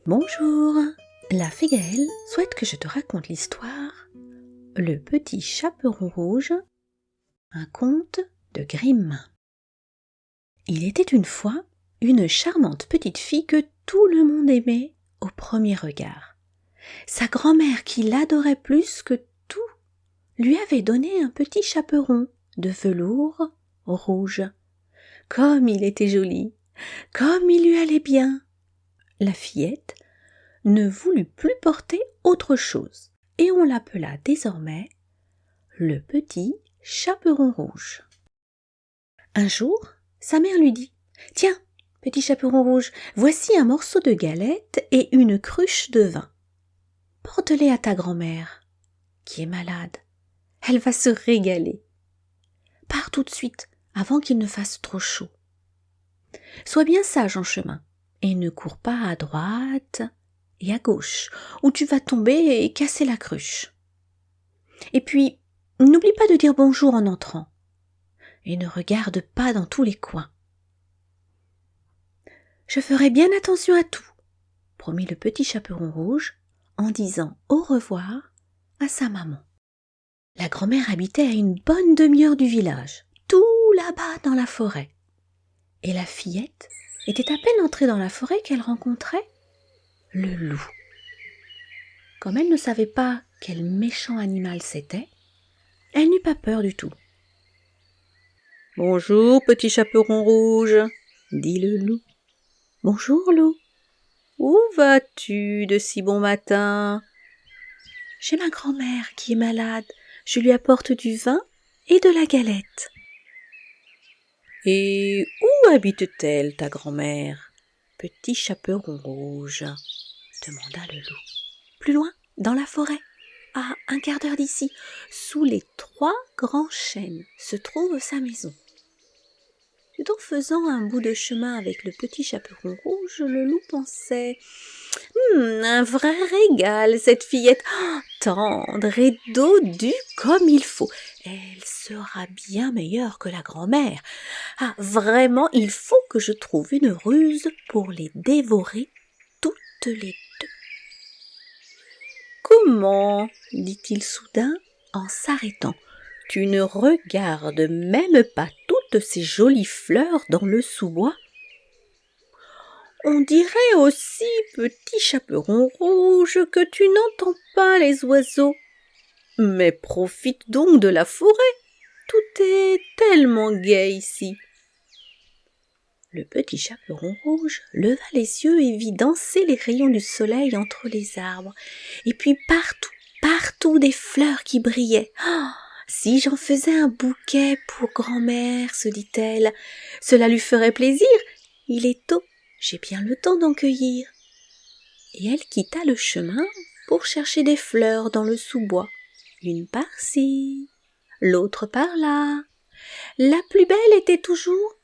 Bonjour, la fée Gaëlle souhaite que je te raconte l'histoire Le petit chaperon rouge, un conte de Grimm. Il était une fois une charmante petite fille que tout le monde aimait au premier regard. Sa grand-mère, qui l'adorait plus que tout, lui avait donné un petit chaperon de velours rouge. Comme il était joli, comme il lui allait bien. La fillette ne voulut plus porter autre chose, et on l'appela désormais le petit chaperon rouge. Un jour, sa mère lui dit « Tiens, petit chaperon rouge, voici un morceau de galette et une cruche de vin. Porte-les à ta grand-mère, qui est malade. Elle va se régaler. Pars tout de suite, avant qu'il ne fasse trop chaud. Sois bien sage en chemin, et ne cours pas à droite et à gauche, où tu vas tomber et casser la cruche. Et puis, n'oublie pas de dire bonjour en entrant, et ne regarde pas dans tous les coins. Je ferai bien attention à tout, promit le petit chaperon rouge, en disant au revoir à sa maman. La grand-mère habitait à une bonne demi-heure du village, tout là-bas dans la forêt. Et la fillette était à peine entrée dans la forêt qu'elle rencontrait le loup. Comme elle ne savait pas quel méchant animal c'était, elle n'eut pas peur du tout. « Bonjour, petit chaperon rouge, » dit le loup. « Bonjour, loup. Où vas-tu de si bon matin ?»« J'ai ma grand-mère qui est malade. Je lui apporte du vin et de la galette. »« Et où habite-t-elle, ta grand-mère, petit chaperon rouge ?» demanda le loup. « Plus loin, dans la forêt, à un quart d'heure d'ici, sous les 3 grands chênes, se trouve sa maison. » Tout en faisant un bout de chemin avec le petit chaperon rouge, le loup pensait « un vrai régal, cette fillette, tendre et dodue comme il faut. Elle sera bien meilleure que la grand-mère. Ah, vraiment, il faut que je trouve une ruse pour les dévorer toutes les deux. » « Comment ?» dit-il soudain en s'arrêtant. « Tu ne regardes même pas toutes ces jolies fleurs dans le sous-bois ? On dirait aussi, petit chaperon rouge, que tu n'entends pas les oiseaux. Mais profite donc de la forêt, tout est tellement gai ici. » Le petit chaperon rouge leva les yeux et vit danser les rayons du soleil entre les arbres, et puis partout des fleurs qui brillaient. Oh, si j'en faisais un bouquet pour grand-mère, se dit-elle, cela lui ferait plaisir. Il est tôt, j'ai bien le temps d'en cueillir. Et elle quitta le chemin pour chercher des fleurs dans le sous-bois, une par-ci, l'autre par-là. La plus belle était toujours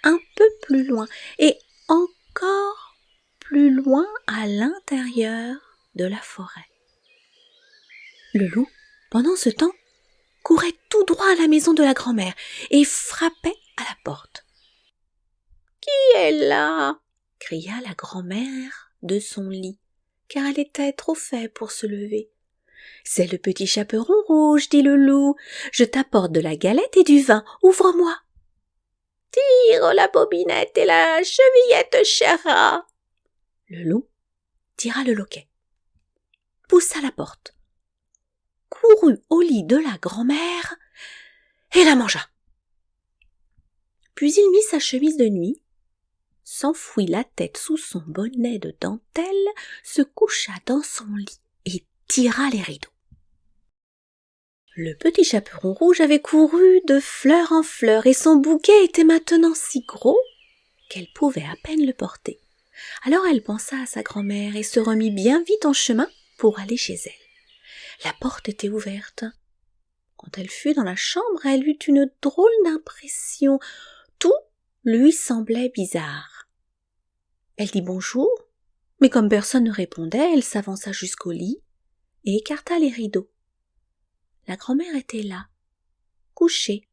un peu plus loin, et encore plus loin à l'intérieur de la forêt. Le loup, pendant ce temps, courait tout droit à la maison de la grand-mère et frappait à la porte. « Qui est là ?» cria la grand-mère de son lit, car elle était trop faible pour se lever. « C'est le petit chaperon rouge, dit le loup. Je t'apporte de la galette et du vin. Ouvre-moi. » « Tire la bobinette et la chevillette, cher rat. » Le loup tira le loquet, poussa la porte, courut au lit de la grand-mère et la mangea. Puis il mit sa chemise de nuit, s'enfouit la tête sous son bonnet de dentelle, se coucha dans son lit et tira les rideaux. Le petit chaperon rouge avait couru de fleur en fleur et son bouquet était maintenant si gros qu'elle pouvait à peine le porter. Alors elle pensa à sa grand-mère et se remit bien vite en chemin pour aller chez elle. La porte était ouverte. Quand elle fut dans la chambre, elle eut une drôle d'impression. Tout lui semblait bizarre. Elle dit bonjour, mais comme personne ne répondait, elle s'avança jusqu'au lit et écarta les rideaux. La grand-mère était là, couchée,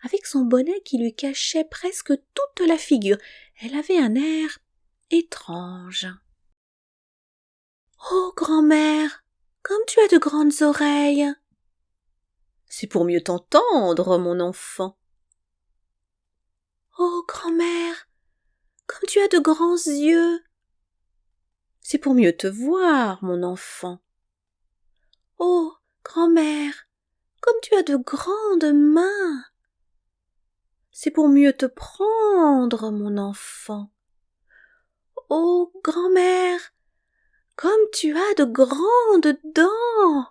avec son bonnet qui lui cachait presque toute la figure. Elle avait un air étrange. Oh, grand-mère, comme tu as de grandes oreilles. C'est pour mieux t'entendre, mon enfant. Oh, grand-mère, comme tu as de grands yeux. C'est pour mieux te voir, mon enfant. Oh, grand-mère, comme tu as de grandes mains. C'est pour mieux te prendre, mon enfant. Oh, grand-mère, comme tu as de grandes dents.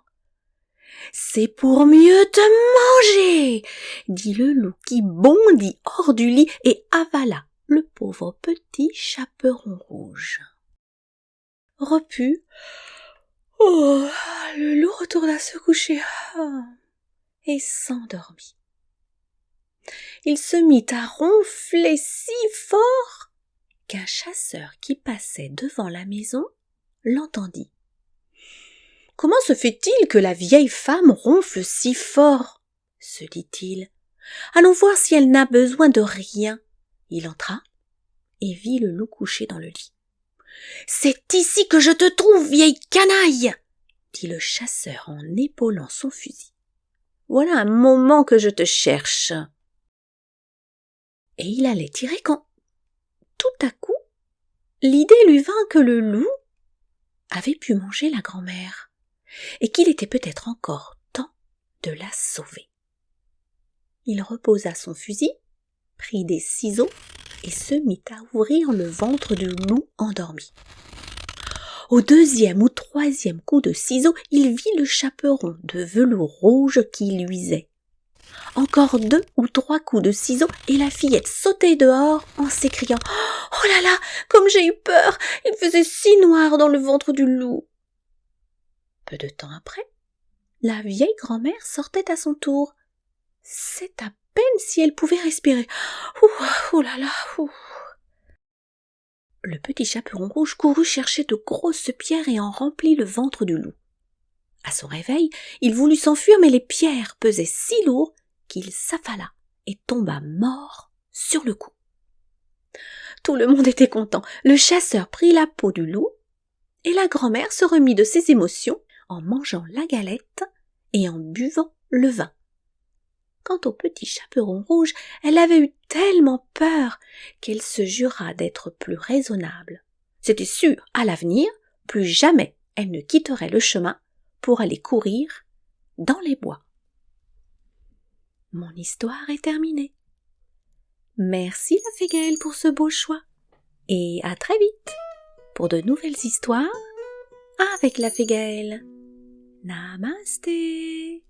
C'est pour mieux te manger, dit le loup qui bondit hors du lit et avala le pauvre petit chaperon rouge. Repu, oh, le loup retourna se coucher et s'endormit. Il se mit à ronfler si fort qu'un chasseur qui passait devant la maison l'entendit. « Comment se fait-il que la vieille femme ronfle si fort ?» se dit-il. « Allons voir si elle n'a besoin de rien. » Il entra et vit le loup couché dans le lit. « C'est ici que je te trouve, vieille canaille !» dit le chasseur en épaulant son fusil. « Voilà un moment que je te cherche. » Et il allait tirer quand, tout à coup, l'idée lui vint que le loup avait pu manger la grand-mère et qu'il était peut-être encore temps de la sauver. Il reposa son fusil, prit des ciseaux et se mit à ouvrir le ventre du loup endormi. Au deuxième ou troisième coup de ciseau, il vit le chaperon de velours rouge qui luisait. Encore 2 ou 3 coups de ciseaux et la fillette sautait dehors en s'écriant « Oh là là, comme j'ai eu peur, il faisait si noir dans le ventre du loup !» Peu de temps après, la vieille grand-mère sortait à son tour. C'est à peine si elle pouvait respirer. « Oh là là, ouh !» Le petit chaperon rouge courut chercher de grosses pierres et en remplit le ventre du loup. À son réveil, il voulut s'enfuir, mais les pierres pesaient si lourd qu'il s'affala et tomba mort sur le coup. Tout le monde était content. Le chasseur prit la peau du loup et la grand-mère se remit de ses émotions en mangeant la galette et en buvant le vin. Quant au petit chaperon rouge, elle avait eu tellement peur qu'elle se jura d'être plus raisonnable. C'était sûr, à l'avenir, plus jamais elle ne quitterait le chemin pour aller courir dans les bois. Mon histoire est terminée. Merci la fée Gaëlle pour ce beau choix. Et à très vite pour de nouvelles histoires avec la fée Gaëlle. Namasté.